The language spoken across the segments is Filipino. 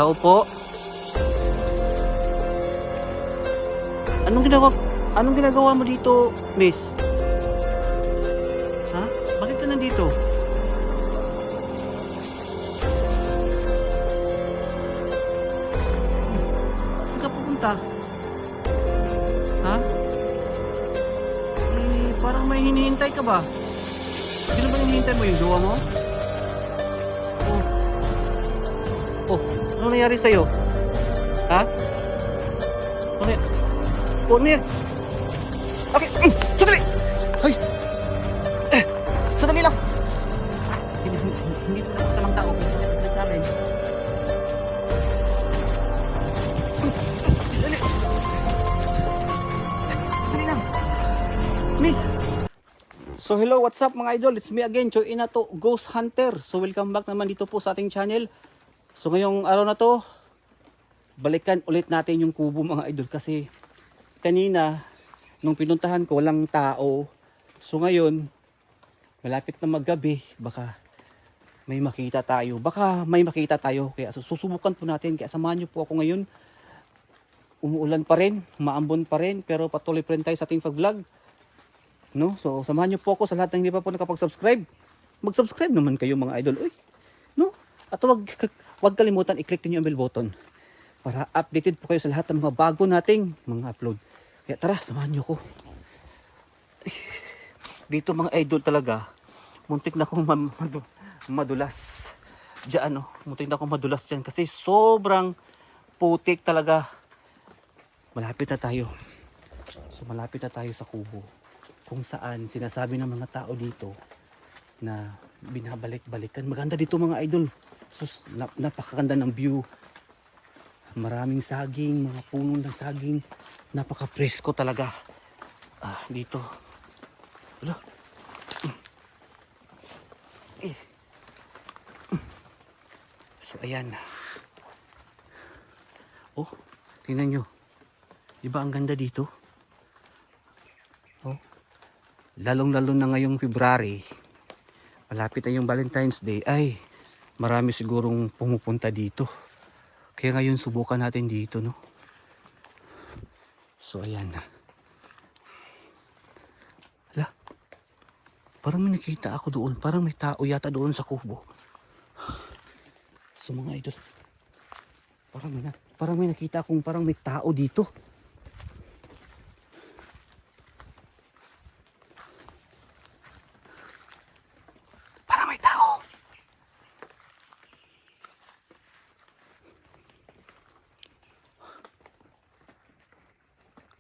Tao po. Anong ginagawa mo dito, miss? Ha? Bakit ka nandito? Saan ka pupunta? Ha? Parang may hinihintay ka ba? Sino ba hinihintay mo? Yung jowa mo? Oh, ano nangyari sa'yo? Ha? Ano yan? Okay, sandali! Ay! Sandali lang! Hindi po na masamang tao. Sa akin. Sandali lang! Miss! So hello, what's up mga idol? It's me again, Choy Inato, Ghost Hunter. So welcome back naman dito po sa ating channel. So ngayong araw na to, balikan ulit natin yung kubo mga idol. Kasi kanina, nung pinuntahan ko, walang tao. So ngayon, malapit na maggabi, baka may makita tayo. Kaya susubukan po natin. Kaya samahan nyo po ako ngayon. Umuulan pa rin, maambon pa rin, pero patuloy pa rin tayo sa ating pag-vlog. No? So samahan nyo po ako sa lahat ng hindi pa po nakapag-subscribe. Mag-subscribe naman kayo mga idol. Uy, no? At wag kalimutan i-click din yung bell button para updated po kayo sa lahat ng mga bago nating mga upload. Kaya tara, samahan nyo ko. Dito mga idol talaga, muntik na akong madulas. Diyan, no? Muntik na akong madulas dyan kasi sobrang putik talaga. Malapit na tayo. So malapit na tayo sa kubo. Kung saan sinasabi ng mga tao dito na binabalik-balikan. Maganda dito mga idol. So, napakaganda ng view. Maraming saging, mga puno ng saging. Napaka-presko talaga. Dito. Wala. So ayan. Oh, tingnan nyo. Diba ang ganda dito? Oh. Lalong-lalo na ngayong February. Malapit na yung Valentine's Day. Ay, marami sigurong pumupunta dito. Kaya ngayon subukan natin dito, no? So ayan na. Hala. Parang may nakita ako doon. Parang may tao yata doon sa kubo. So mga idol. Parang may nakita akong parang may tao dito. Parang may tao.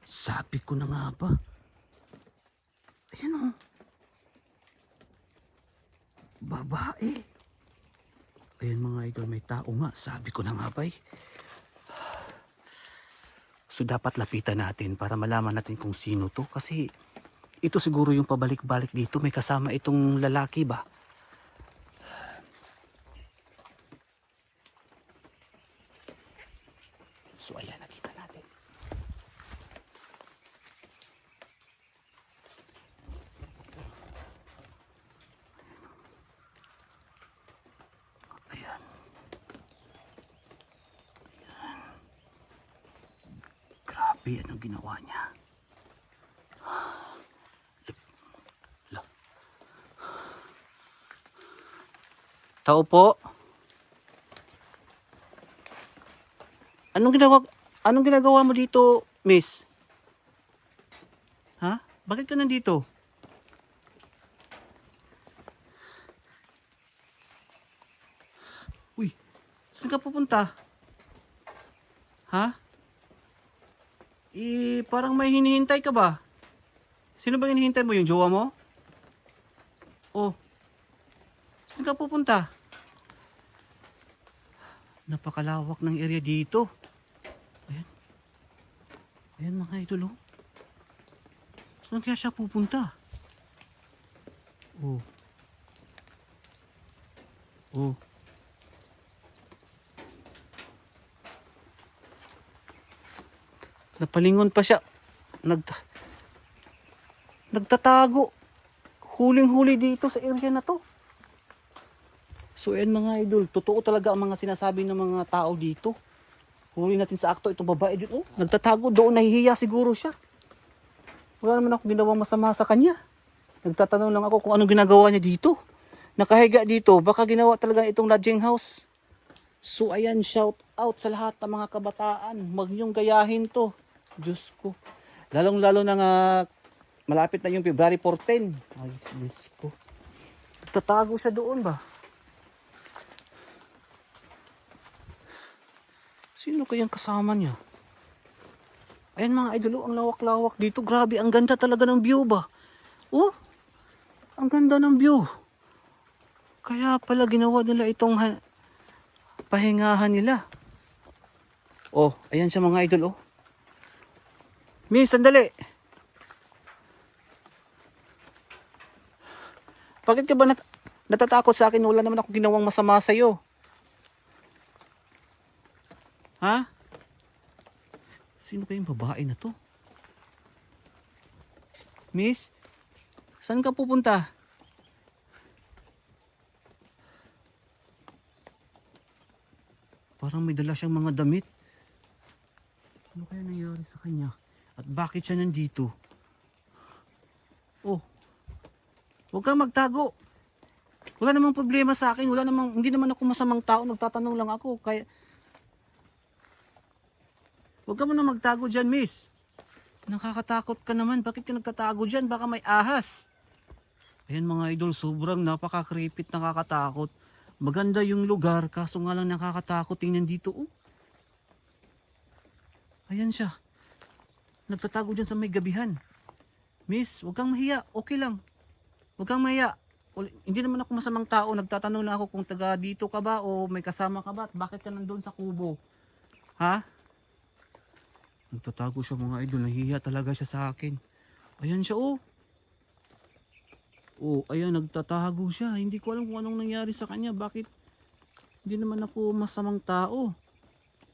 Sabi ko na nga ba? Ayan o. Babae. Ayan mga idol, may tao nga. Sabi ko na nga ba eh. So dapat lapitan natin para malaman natin kung sino to. Kasi ito siguro yung pabalik-balik dito. May kasama itong lalaki ba? So ayan, nakita natin. Ayan. Grabe, anong ginawa niya? Tao po. Anong ginagawa mo dito, miss? Ha? Bakit ka nandito? Uy, saan ka pupunta? Ha? Parang may hinihintay ka ba? Sino ba hinihintay mo? Yung jowa mo? Oh. Saan ka pupunta? Napakalawak ng area dito. Ayan. Ayan mga idol, oh. Saan kaya siya pupunta? Oh. Oh. Napalingon pa siya. Nagtatago. Huling-huli dito sa area na to. So ayan mga idol, totoo talaga ang mga sinasabi ng mga tao dito. Huli natin sa akto, itong babae dito, nagtatago doon, nahihiya siguro siya. Wala naman ako ginawang masama sa kanya. Nagtatanong lang ako kung anong ginagawa niya dito. Nakahiga dito, baka ginawa talaga itong lodging house. So ayan, shout out sa lahat ng mga kabataan. Huwag niyong gayahin to. Diyos ko. Lalong lalo na nga, malapit na yung February 14. Ay, Diyos ko. Tatago siya doon ba? Sino kayang kasama niya? Ayan mga idol, ang lawak-lawak dito. Grabe, ang ganda talaga ng view ba? Oh, ang ganda ng view. Kaya pala ginawa nila itong pahingahan nila. Oh, ayan siya mga idol, oh. Miss, sandali. Bakit ka ba natatakot sa akin? Wala naman ako ginawang masama sa'yo. Ha? Sino ba yung babae na to? Miss, saan ka pupunta? Parang may dala siyang mga damit. Ano kaya nangyari sa kanya? At bakit siya nandito? Oh, huwag kang magtago. Wala namang problema sa akin. Hindi naman ako masamang tao. Nagtatanong lang ako. Kaya, huwag ka muna magtago dyan, miss. Nakakatakot ka naman. Bakit ka nagtatago dyan? Baka may ahas. Ayan mga idol, sobrang napaka-creepy at nakakatakot. Maganda yung lugar, kaso nga lang nakakatakot. Tingnan dito, oh. Ayan siya. Nagtatago dyan sa may gabihan. Miss, huwag kang mahiya. Okay lang. Huwag kang mahiya. Hindi naman ako masamang tao. Nagtatanong lang ako kung taga dito ka ba o may kasama ka ba at bakit ka nandun sa kubo. Ha? Nagtatago siya mga idol. Nahihiya talaga siya sa akin. Ayan siya, oh. Oh, ayan, nagtatago siya. Hindi ko alam kung anong nangyari sa kanya. Bakit? Hindi naman ako masamang tao.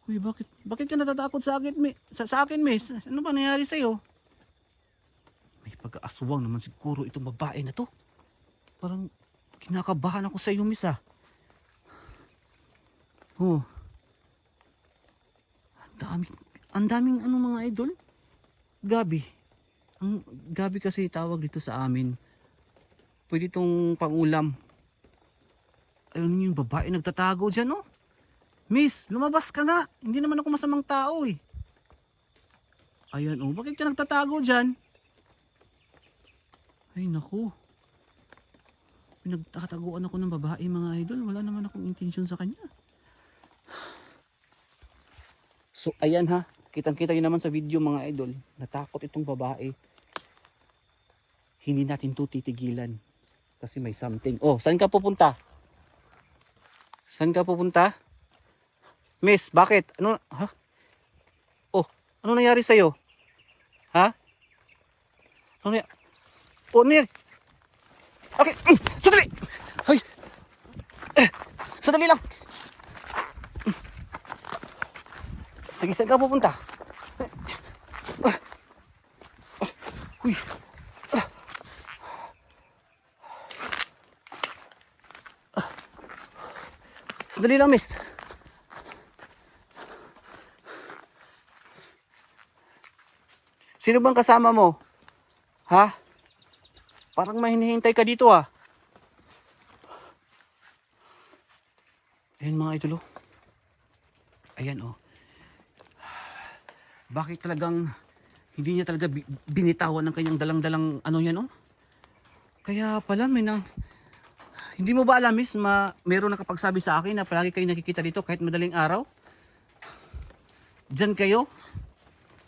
Uy, bakit ka natatakot sa akin, sa akin, miss? Ano ba nangyari sa'yo? May pag-aaswang naman siguro itong babae na to. Parang kinakabahan ako sa iyo, miss, ah. Oh. Ang daming ano mga idol? Gabi. Ang gabi kasi tawag dito sa amin. Pwede itong pangulam. Ayun yung babae nagtatago dyan, oh. Miss, lumabas ka nga. Hindi naman ako masamang tao, eh. Ayan, oh. Bakit ka nagtatago dyan? Ay, naku. Pinagtataguan ako ng babae, mga idol. Wala naman akong intensyon sa kanya. So, ayan ha. Kitang-kita nyo naman sa video, mga idol. Natakot itong babae. Hindi natin to titigilan. Kasi may something. Oh, saan ka pupunta? Saan ka pupunta? Miss, bakit? Ano? Ha? Oh, ano nangyari sa'yo? Ha? Ano nangyari? Oh, ano nangyari? Okay, sandali! Ay! Sandali lang! Sige, saan ka pupunta? Uy! Sandali lang, miss. Sino bang kasama mo? Ha? Parang may hinihintay ka dito, ah. Ayan mga idol, oh. Ayan, oh. Bakit talagang hindi niya talaga binitawan ng kanyang dalang-dalang ano yan, oh? Kaya pala hindi mo ba alam, miss, meron nakapagsabi sa akin na palagi kayo nakikita dito kahit madaling araw? Diyan kayo?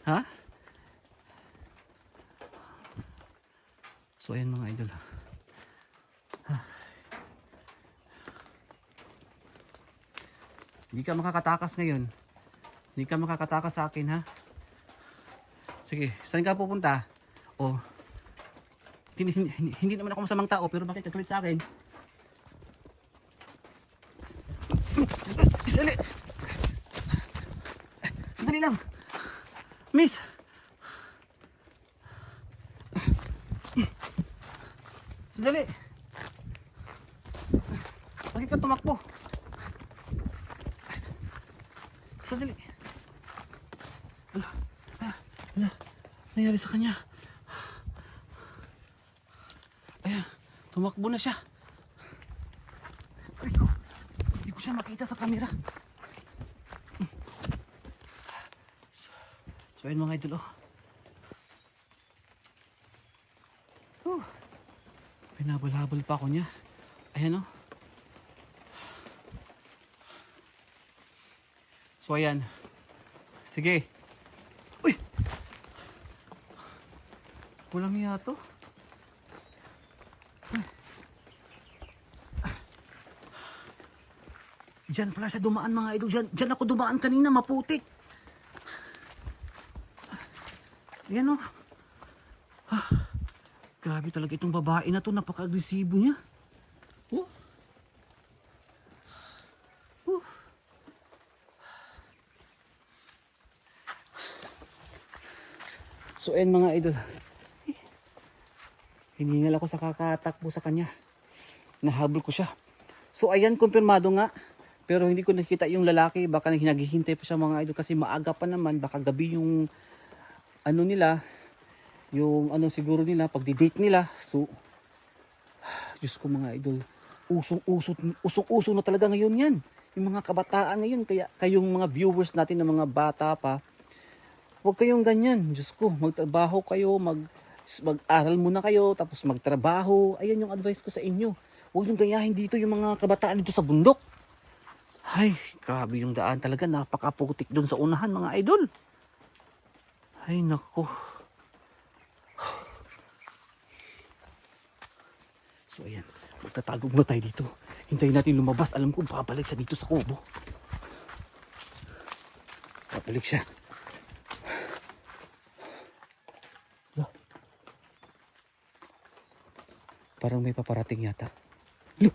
Ha? So ayan mga idol. Hindi ka makakatakas ngayon. Hindi ka makakatakas sa akin, ha? Sige, saan ka pupunta? Oh. Hindi naman ako masamang tao, pero bakit kagalit sa akin? Sandali. Sandali lang. Miss. Sandali. Bakit ka tumakbo? Sandali. Ala, nangyari sa kanya. Ayan, tumakbo na siya. Ay ko, hindi ko siya makita sa camera. So ayun mga idol, oh. Pinabal-habal pa ako niya. Ayan, oh. So ayan. Sige. Uy! Walang hiya to. Diyan pala siya dumaan mga idol. Diyan ako dumaan kanina, maputik. Ayan, oh. Grabe talaga itong babae na to. Napaka-agresibo niya. Oh. So ayan mga idol, hiningal ako sa kakatakbo sa kanya, nahabol ko siya. So ayan, kumpirmado nga, pero hindi ko nakita yung lalaki. Baka naghihintay pa siya mga idol, kasi maaga pa naman, baka gabi yung ano nila, yung ano siguro nila, pagdi-date nila. So Diyos ko mga idol, usong-uso na talaga ngayon yan, yung mga kabataan ngayon. Kaya kayong mga viewers natin na mga bata pa, huwag kayong ganyan. Diyos ko, magtrabaho kayo, mag-aral muna kayo, tapos magtrabaho. Ayan yung advice ko sa inyo. Huwag yung gayahin dito yung mga kabataan dito sa bundok. Ay, grabe yung daan talaga. Napakaputik doon sa unahan mga idol. Ay, nako. So ayan, magtatago muna tayo dito. Hintayin natin lumabas. Alam ko, babalik siya dito sa kubo. Babalik siya. Parang may paparating yata. Look!